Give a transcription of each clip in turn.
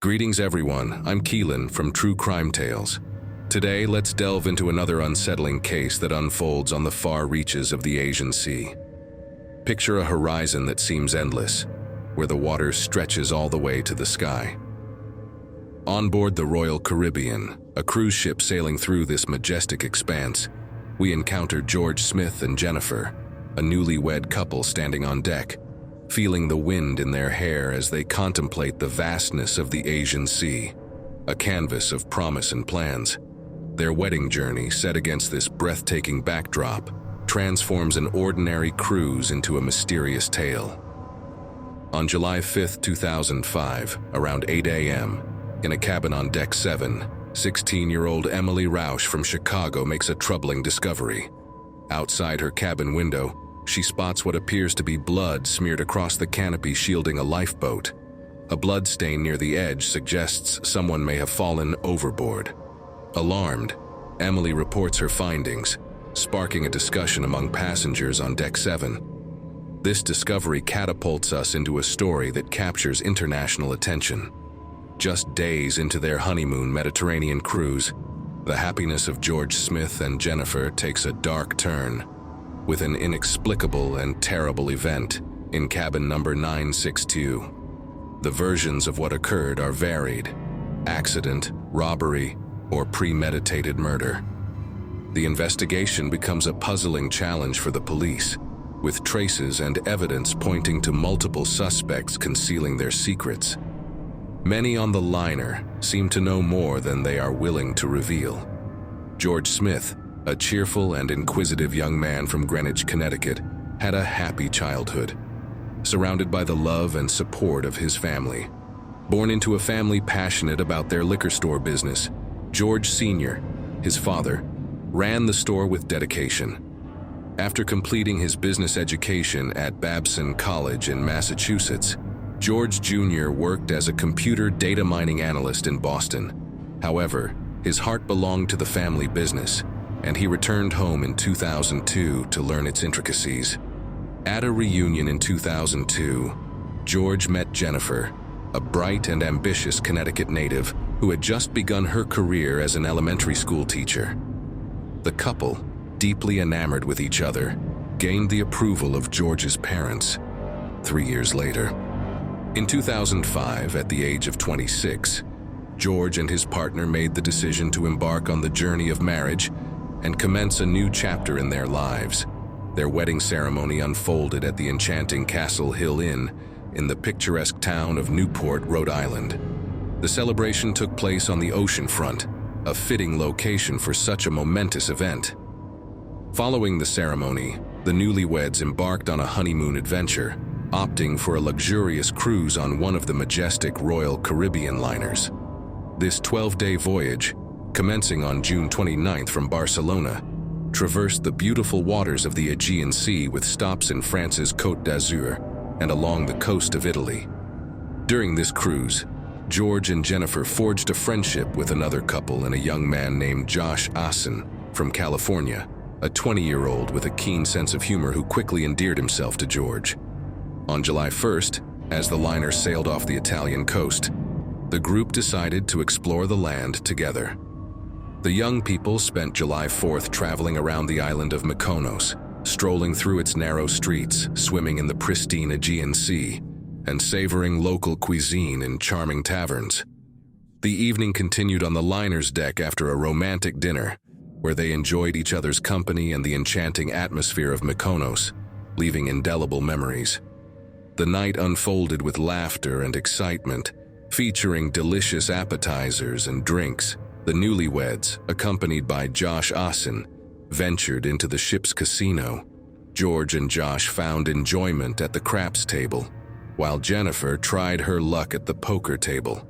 Greetings everyone, I'm Keelan from True Crime Tales. Today, let's delve into another unsettling case that unfolds on the far reaches of the Asian Sea. Picture a horizon that seems endless, where the water stretches all the way to the sky. On board the Royal Caribbean, a cruise ship sailing through this majestic expanse, we encounter George Smith and Jennifer, a newlywed couple standing on deck, feeling the wind in their hair as they contemplate the vastness of the Asian Sea, a canvas of promise and plans. Their wedding journey, set against this breathtaking backdrop, transforms an ordinary cruise into a mysterious tale. On July 5, 2005, around 8 a.m., in a cabin on Deck 7, 16-year-old Emily Rausch from Chicago makes a troubling discovery. Outside her cabin window, she spots what appears to be blood smeared across the canopy shielding a lifeboat. A blood stain near the edge suggests someone may have fallen overboard. Alarmed, Emily reports her findings, sparking a discussion among passengers on Deck 7. This discovery catapults us into a story that captures international attention. Just days into their honeymoon Mediterranean cruise, the happiness of George Smith and Jennifer takes a dark turn, with an inexplicable and terrible event in cabin number 962. The versions of what occurred are varied: accident, robbery, or premeditated murder. The investigation becomes a puzzling challenge for the police, with traces and evidence pointing to multiple suspects concealing their secrets. Many on the liner seem to know more than they are willing to reveal. George Smith, a cheerful and inquisitive young man from Greenwich, Connecticut, had a happy childhood, surrounded by the love and support of his family. Born into a family passionate about their liquor store business, George Sr., his father, ran the store with dedication. After completing his business education at Babson College in Massachusetts, George Jr. worked as a computer data mining analyst in Boston. However, his heart belonged to the family business, and he returned home in 2002 to learn its intricacies. At a reunion in 2002, George met Jennifer, a bright and ambitious Connecticut native who had just begun her career as an elementary school teacher. The couple, deeply enamored with each other, gained the approval of George's parents. 3 years later, in 2005, at the age of 26, George and his partner made the decision to embark on the journey of marriage and commence a new chapter in their lives. Their wedding ceremony unfolded at the enchanting Castle Hill Inn in the picturesque town of Newport, Rhode Island. The celebration took place on the ocean front, a fitting location for such a momentous event. Following the ceremony, the newlyweds embarked on a honeymoon adventure, opting for a luxurious cruise on one of the majestic Royal Caribbean liners. This 12-day voyage, commencing on June 29th from Barcelona, traversed the beautiful waters of the Aegean Sea with stops in France's Côte d'Azur and along the coast of Italy. During this cruise, George and Jennifer forged a friendship with another couple and a young man named Josh Assen from California, a 20-year-old with a keen sense of humor who quickly endeared himself to George. On July 1st, as the liner sailed off the Italian coast, the group decided to explore the land together. The young people spent July 4th traveling around the island of Mykonos, strolling through its narrow streets, swimming in the pristine Aegean Sea, and savoring local cuisine in charming taverns. The evening continued on the liner's deck after a romantic dinner, where they enjoyed each other's company and the enchanting atmosphere of Mykonos, leaving indelible memories. The night unfolded with laughter and excitement, featuring delicious appetizers and drinks. The newlyweds, accompanied by Josh Assen, ventured into the ship's casino. George and Josh found enjoyment at the craps table, while Jennifer tried her luck at the poker table.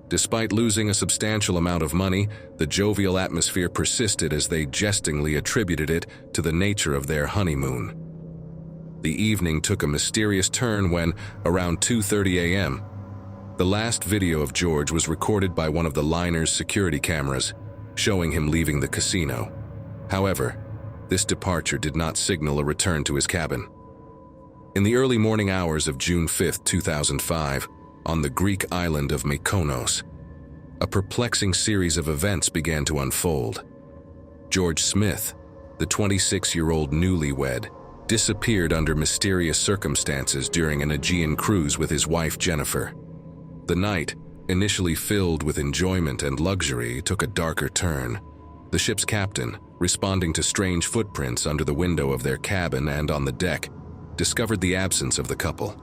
Despite losing a substantial amount of money, the jovial atmosphere persisted as they jestingly attributed it to the nature of their honeymoon. The evening took a mysterious turn when, around 2:30 a.m., the last video of George was recorded by one of the liner's security cameras, showing him leaving the casino. However, this departure did not signal a return to his cabin. In the early morning hours of June 5, 2005, on the Greek island of Mykonos, a perplexing series of events began to unfold. George Smith, the 26-year-old newlywed, disappeared under mysterious circumstances during an Aegean cruise with his wife Jennifer. The night, initially filled with enjoyment and luxury, took a darker turn. The ship's captain, responding to strange footprints under the window of their cabin and on the deck, discovered the absence of the couple.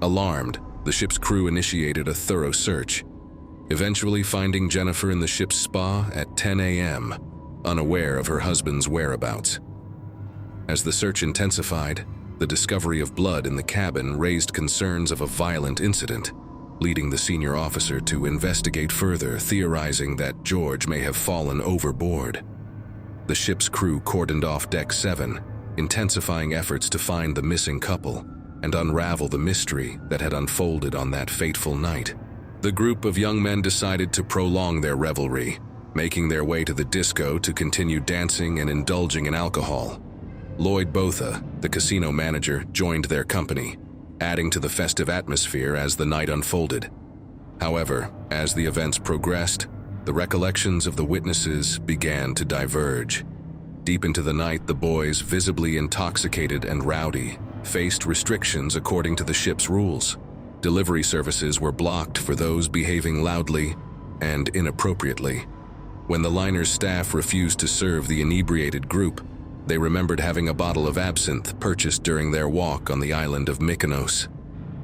Alarmed, the ship's crew initiated a thorough search, eventually finding Jennifer in the ship's spa at 10 a.m., unaware of her husband's whereabouts. As the search intensified, the discovery of blood in the cabin raised concerns of a violent incident, leading the senior officer to investigate further, theorizing that George may have fallen overboard. The ship's crew cordoned off Deck 7, intensifying efforts to find the missing couple and unravel the mystery that had unfolded on that fateful night. The group of young men decided to prolong their revelry, making their way to the disco to continue dancing and indulging in alcohol. Lloyd Botha, the casino manager, joined their company, adding to the festive atmosphere as the night unfolded. However, as the events progressed, the recollections of the witnesses began to diverge. Deep into the night, the boys, visibly intoxicated and rowdy, faced restrictions according to the ship's rules. Delivery services were blocked for those behaving loudly and inappropriately. When the liner's staff refused to serve the inebriated group, they remembered having a bottle of absinthe purchased during their walk on the island of Mykonos.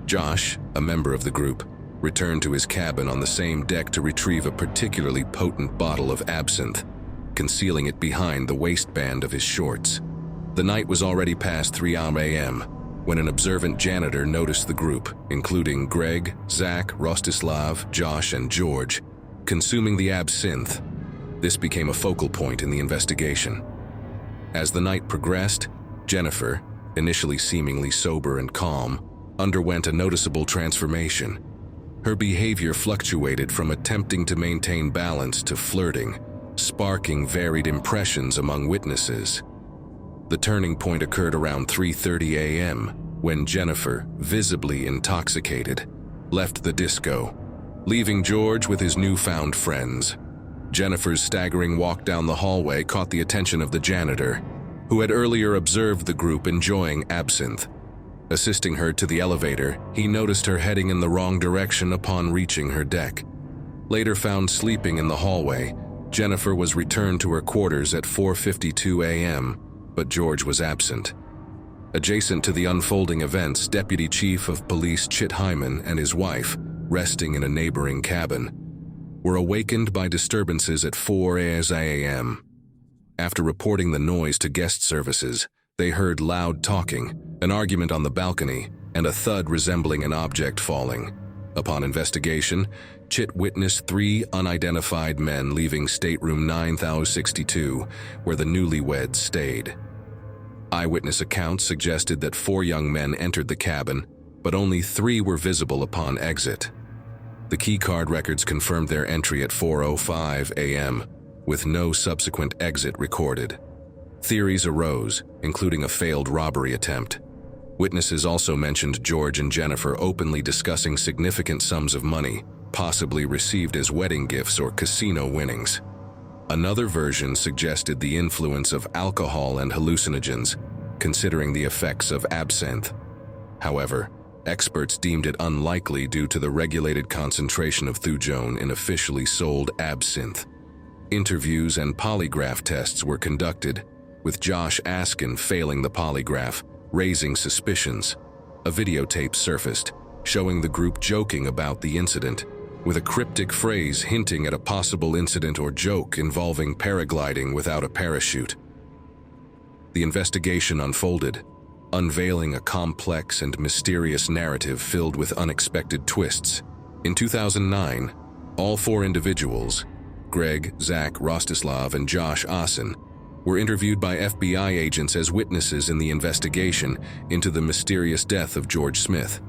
Josh, a member of the group, returned to his cabin on the same deck to retrieve a particularly potent bottle of absinthe, concealing it behind the waistband of his shorts. The night was already past 3 a.m. when an observant janitor noticed the group, including Greg, Zach, Rostislav, Josh, and George, consuming the absinthe. This became a focal point in the investigation. As the night progressed, Jennifer, initially seemingly sober and calm, underwent a noticeable transformation. Her behavior fluctuated from attempting to maintain balance to flirting, sparking varied impressions among witnesses. The turning point occurred around 3:30 a.m. when Jennifer, visibly intoxicated, left the disco, leaving George with his newfound friends. Jennifer's staggering walk down the hallway caught the attention of the janitor, who had earlier observed the group enjoying absinthe. Assisting her to the elevator, he noticed her heading in the wrong direction upon reaching her deck. Later found sleeping in the hallway, Jennifer was returned to her quarters at 4:52 a.m., but George was absent. Adjacent to the unfolding events, Deputy Chief of Police Chit Hyman and his wife, resting in a neighboring cabin, were awakened by disturbances at 4 a.m. After reporting the noise to guest services, they heard loud talking, an argument on the balcony, and a thud resembling an object falling. Upon investigation, Chit witnessed 3 unidentified men leaving stateroom 9062, where the newlyweds stayed. Eyewitness accounts suggested that 4 young men entered the cabin, but only 3 were visible upon exit. The keycard records confirmed their entry at 4:05 a.m., with no subsequent exit recorded. Theories arose, including a failed robbery attempt. Witnesses also mentioned George and Jennifer openly discussing significant sums of money, possibly received as wedding gifts or casino winnings. Another version suggested the influence of alcohol and hallucinogens, considering the effects of absinthe. However, experts deemed it unlikely due to the regulated concentration of thujone in officially sold absinthe. Interviews and polygraph tests were conducted, with Josh Askin failing the polygraph, raising suspicions. A videotape surfaced, showing the group joking about the incident, with a cryptic phrase hinting at a possible incident or joke involving paragliding without a parachute. The investigation unfolded, unveiling a complex and mysterious narrative filled with unexpected twists. In 2009, all 4 individuals, Greg, Zach, Rostislav, and Josh Askin, were interviewed by FBI agents as witnesses in the investigation into the mysterious death of George Smith.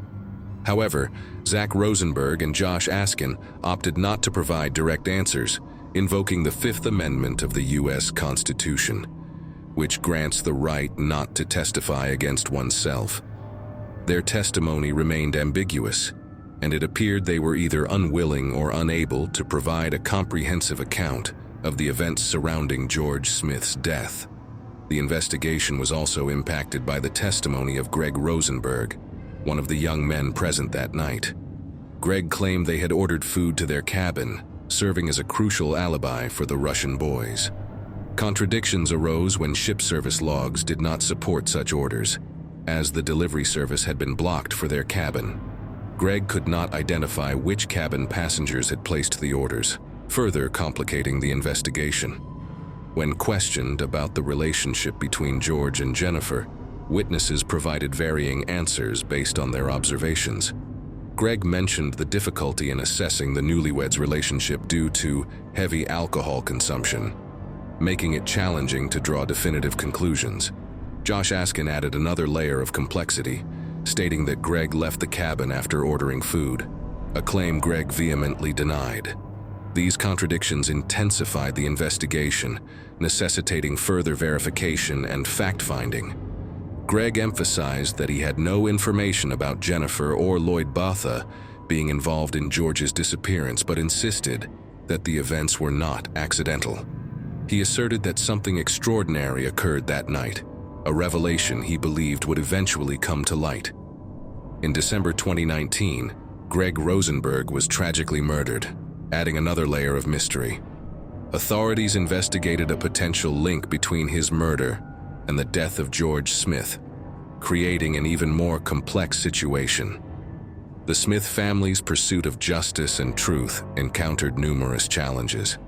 However, Zach Rosenberg and Josh Askin opted not to provide direct answers, invoking the Fifth Amendment of the U.S. Constitution, which grants the right not to testify against oneself. Their testimony remained ambiguous, and it appeared they were either unwilling or unable to provide a comprehensive account of the events surrounding George Smith's death. The investigation was also impacted by the testimony of Greg Rosenberg, one of the young men present that night. Greg claimed they had ordered food to their cabin, serving as a crucial alibi for the Russian boys. Contradictions arose when ship service logs did not support such orders, as the delivery service had been blocked for their cabin. Greg could not identify which cabin passengers had placed the orders, further complicating the investigation. When questioned about the relationship between George and Jennifer, witnesses provided varying answers based on their observations. Greg mentioned the difficulty in assessing the newlyweds' relationship due to heavy alcohol consumption, making it challenging to draw definitive conclusions. Josh Askin added another layer of complexity, stating that Greg left the cabin after ordering food, a claim Greg vehemently denied. These contradictions intensified the investigation, necessitating further verification and fact-finding. Greg emphasized that he had no information about Jennifer or Lloyd Botha being involved in George's disappearance, but insisted that the events were not accidental. He asserted that something extraordinary occurred that night, a revelation he believed would eventually come to light. In December 2019, Greg Rosenberg was tragically murdered, adding another layer of mystery. Authorities investigated a potential link between his murder and the death of George Smith, creating an even more complex situation. The Smith family's pursuit of justice and truth encountered numerous challenges.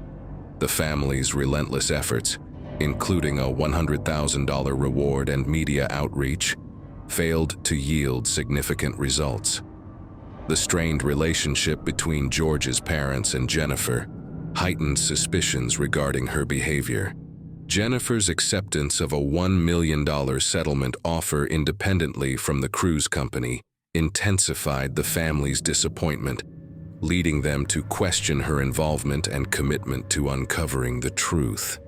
The family's relentless efforts, including a $100,000 reward and media outreach, failed to yield significant results. The strained relationship between George's parents and Jennifer heightened suspicions regarding her behavior. Jennifer's acceptance of a $1 million settlement offer independently from the cruise company intensified the family's disappointment, leading them to question her involvement and commitment to uncovering the truth.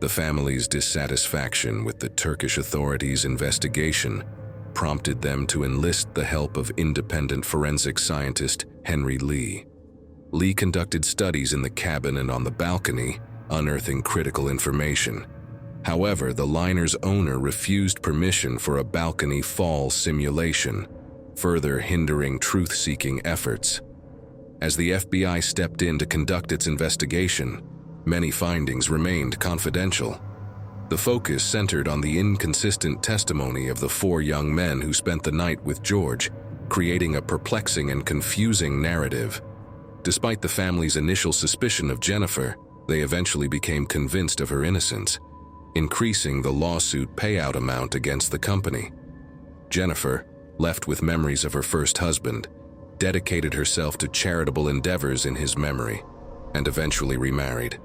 The family's dissatisfaction with the Turkish authorities' investigation prompted them to enlist the help of independent forensic scientist Henry Lee. Lee conducted studies in the cabin and on the balcony, unearthing critical information. However, the liner's owner refused permission for a balcony fall simulation, further hindering truth-seeking efforts. As the FBI stepped in to conduct its investigation, many findings remained confidential. The focus centered on the inconsistent testimony of the 4 young men who spent the night with George, creating a perplexing and confusing narrative. Despite the family's initial suspicion of Jennifer, they eventually became convinced of her innocence, increasing the lawsuit payout amount against the company. Jennifer, left with memories of her first husband, dedicated herself to charitable endeavors in his memory, and eventually remarried.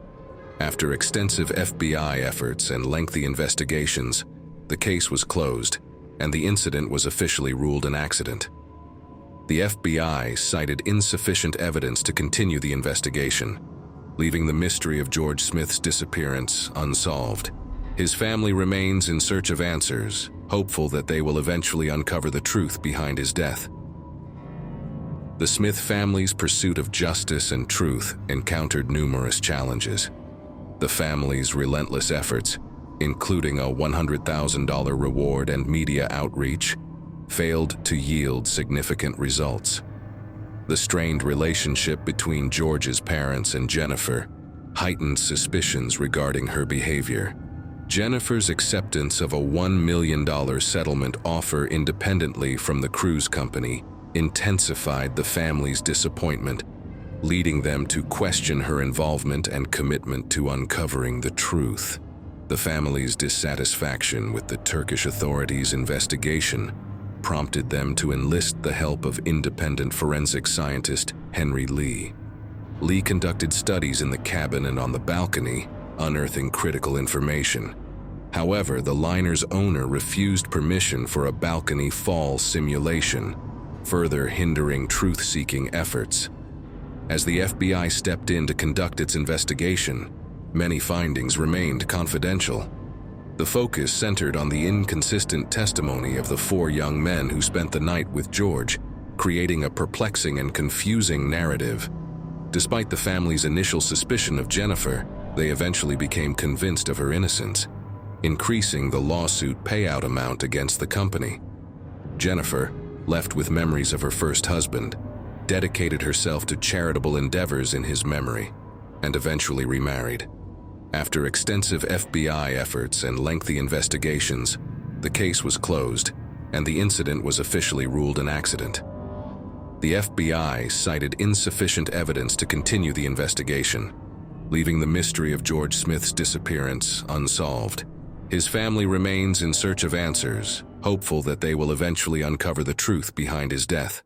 After extensive FBI efforts and lengthy investigations, the case was closed, and the incident was officially ruled an accident. The FBI cited insufficient evidence to continue the investigation, leaving the mystery of George Smith's disappearance unsolved. His family remains in search of answers, hopeful that they will eventually uncover the truth behind his death. The Smith family's pursuit of justice and truth encountered numerous challenges. The family's relentless efforts, including a $100,000 reward and media outreach, failed to yield significant results. The strained relationship between George's parents and Jennifer heightened suspicions regarding her behavior. Jennifer's acceptance of a $1 million settlement offer independently from the cruise company intensified the family's disappointment, leading them to question her involvement and commitment to uncovering the truth. The family's dissatisfaction with the Turkish authorities' investigation prompted them to enlist the help of independent forensic scientist Henry Lee. Lee conducted studies in the cabin and on the balcony, unearthing critical information. However, the liner's owner refused permission for a balcony fall simulation, further hindering truth-seeking efforts. As the FBI stepped in to conduct its investigation, many findings remained confidential. The focus centered on the inconsistent testimony of the 4 young men who spent the night with George, creating a perplexing and confusing narrative. Despite the family's initial suspicion of Jennifer, they eventually became convinced of her innocence, increasing the lawsuit payout amount against the company. Jennifer, left with memories of her first husband, dedicated herself to charitable endeavors in his memory, and eventually remarried. After extensive FBI efforts and lengthy investigations, the case was closed, and the incident was officially ruled an accident. The FBI cited insufficient evidence to continue the investigation, leaving the mystery of George Smith's disappearance unsolved. His family remains in search of answers, hopeful that they will eventually uncover the truth behind his death.